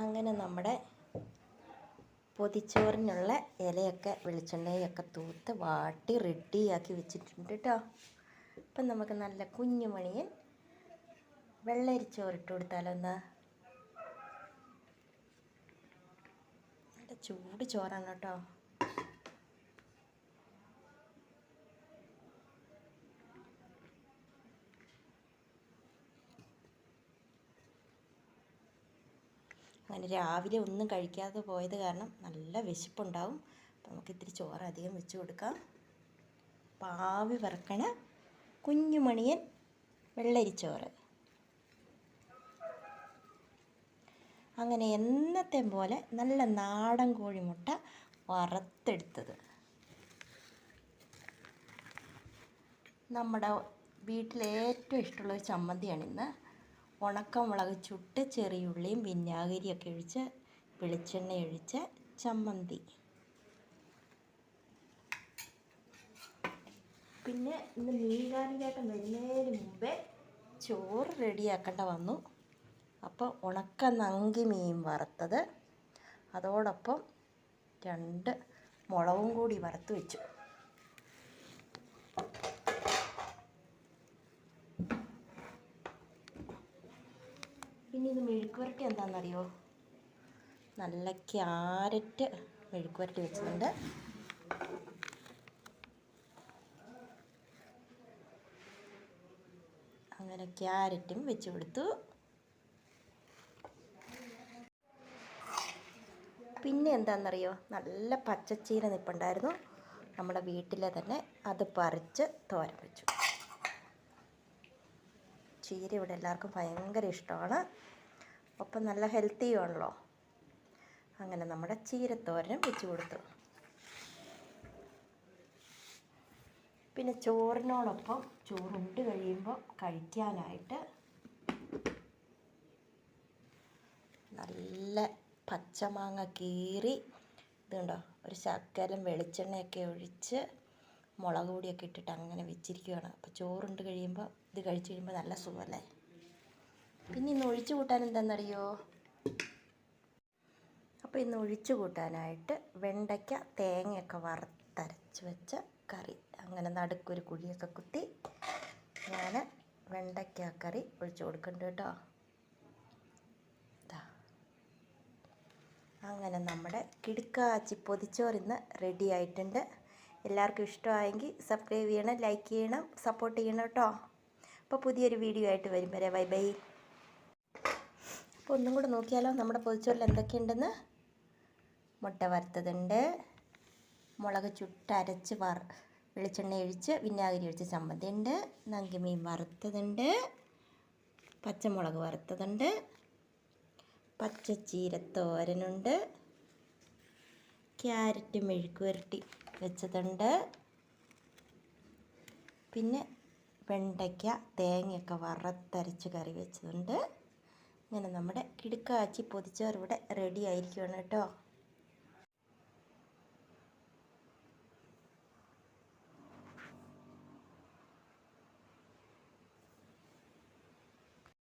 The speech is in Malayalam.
അങ്ങനെ നമ്മുടെ പൊതിച്ചോറിനുള്ള ഇലയൊക്കെ വെളിച്ചെണ്ണയൊക്കെ തൂത്ത് വാട്ടി റെഡിയാക്കി വെച്ചിട്ടുണ്ട് കേട്ടോ. അപ്പം നമുക്ക് നല്ല കുഞ്ഞുമണിയൻ വെള്ളരിച്ചോറിട്ട് കൊടുത്താലോ. എന്നാ നല്ല ചൂട് ചോറാണ് കേട്ടോ. അങ്ങനെ രാവിലെ ഒന്നും കഴിക്കാതെ പോയത് കാരണം നല്ല വിശപ്പുണ്ടാവും. അപ്പം നമുക്ക് ഇത്തിരി ചോറ് അധികം വെച്ച് കൊടുക്കാം. പാവി വറക്കണ കുഞ്ഞുമണിയൻ വെള്ളരിച്ചോറ്. അങ്ങനെ എന്നത്തെ പോലെ നല്ല നാടൻ കോഴിമുട്ട വറുത്തെടുത്തത്. നമ്മുടെ വീട്ടിലേറ്റവും ഇഷ്ടമുള്ളൊരു ചമ്മന്തിയാണിന്ന്. ഉണക്കമുളക് ചുട്ട് ചെറിയുള്ളിയും വിനാഗിരിയൊക്കെ ഒഴിച്ച് വെളിച്ചെണ്ണ ഒഴിച്ച ചമ്മന്തി. പിന്നെ ഇന്ന് മീൻകാരൻ വരുന്നതിന് മുമ്പേ ചോറ് റെഡിയാക്കേണ്ട വന്നു. അപ്പോൾ ഉണക്ക നങ്കി മീൻ വറുത്തത്, അതോടൊപ്പം 2 മുളകും കൂടി വറുത്ത് വെച്ചു. പിന്നെ ഇത് മെഴുക്കുവരട്ടി എന്താണെന്നറിയോ? നല്ല ക്യാരറ്റ് മെഴുക്കുവരട്ടി വെച്ചിട്ടുണ്ട്. അങ്ങനെ ക്യാരറ്റും വെച്ച് കൊടുത്തു. പിന്നെ എന്താണെന്നറിയോ? നല്ല പച്ചച്ചീര നിൽപ്പുണ്ടായിരുന്നു നമ്മുടെ വീട്ടിലെ തന്നെ. അത് പറിച്ച് തോരൻ വെച്ചു. ചീര ഇവിടെ എല്ലാവർക്കും ഭയങ്കര ഇഷ്ടമാണ്. ഒപ്പം നല്ല ഹെൽത്തിയുമാണല്ലോ. അങ്ങനെ നമ്മുടെ ചീരത്തോരനും വെച്ച് കൊടുത്തു. പിന്നെ ചോറിനോടൊപ്പം ചോറുണ്ട് കഴിയുമ്പോൾ കഴിക്കാനായിട്ട് നല്ല പച്ചമാങ്ങ കീറി ഇതുണ്ടോ, ഒരു ശകലം വെളിച്ചെണ്ണയൊക്കെ ഒഴിച്ച് മുളക് പൊടിയൊക്കെ ഇട്ടിട്ട് അങ്ങനെ വെച്ചിരിക്കുകയാണ്. അപ്പോൾ ചോറുണ്ട് കഴിയുമ്പോൾ ഇത് കഴിച്ച് കഴിയുമ്പോൾ നല്ല സുഖമല്ലേ. പിന്നെ ഇന്ന് ഒഴിച്ചു കൂട്ടാൻ എന്താണെന്നറിയോ? അപ്പോൾ ഇന്ന് ഒഴിച്ചു കൂട്ടാനായിട്ട് വെണ്ടയ്ക്ക തേങ്ങയൊക്കെ വറുത്തരച്ച് വെച്ച കറി. അങ്ങനെ നടുക്കൊരു കുഴിയൊക്കെ കുത്തി ഞാൻ വെണ്ടയ്ക്ക കറി ഒഴിച്ചു കൊടുക്കുന്നുണ്ട് കേട്ടോ. അങ്ങനെ നമ്മുടെ കിടുക്കാച്ചി പൊതിച്ചോറ് ഇന്ന് റെഡി ആയിട്ടുണ്ട്. എല്ലാവർക്കും ഇഷ്ടമായെങ്കിൽ സബ്സ്ക്രൈബ് ചെയ്യണം, ലൈക്ക് ചെയ്യണം, സപ്പോർട്ട് ചെയ്യണം കേട്ടോ. അപ്പോൾ പുതിയൊരു വീഡിയോ ആയിട്ട് വരും വരെ ബൈ ബൈ. അപ്പോൾ ഒന്നും കൂടെ നോക്കിയാലോ നമ്മുടെ പൊതിച്ചോറിൽ എന്തൊക്കെയുണ്ടെന്ന്. മുട്ട വറുത്തതുണ്ട്, മുളക് ചുട്ടരച്ച് വെളിച്ചെണ്ണ ഒഴിച്ച് വിനാഗിരി ഒഴിച്ച് ചമ്മന്തി ഉണ്ട്, നങ്കിമീൻ വറുത്തതുണ്ട്, പച്ചമുളക് വറുത്തതുണ്ട്, പച്ചച്ചീരത്തോരനുണ്ട്, ക്യാരറ്റ് മെഴുക്കുവരട്ടി വെച്ചതുണ്ട്, പിന്നെ വെണ്ടയ്ക്ക തേങ്ങയൊക്കെ വറുത്തരച്ച് കറി വെച്ചതുണ്ട്. ഇങ്ങനെ നമ്മുടെ കിടുക്കാച്ചി പൊതിച്ചോറ് ഇവിടെ റെഡി ആയിരിക്കുകയാണ് കേട്ടോ.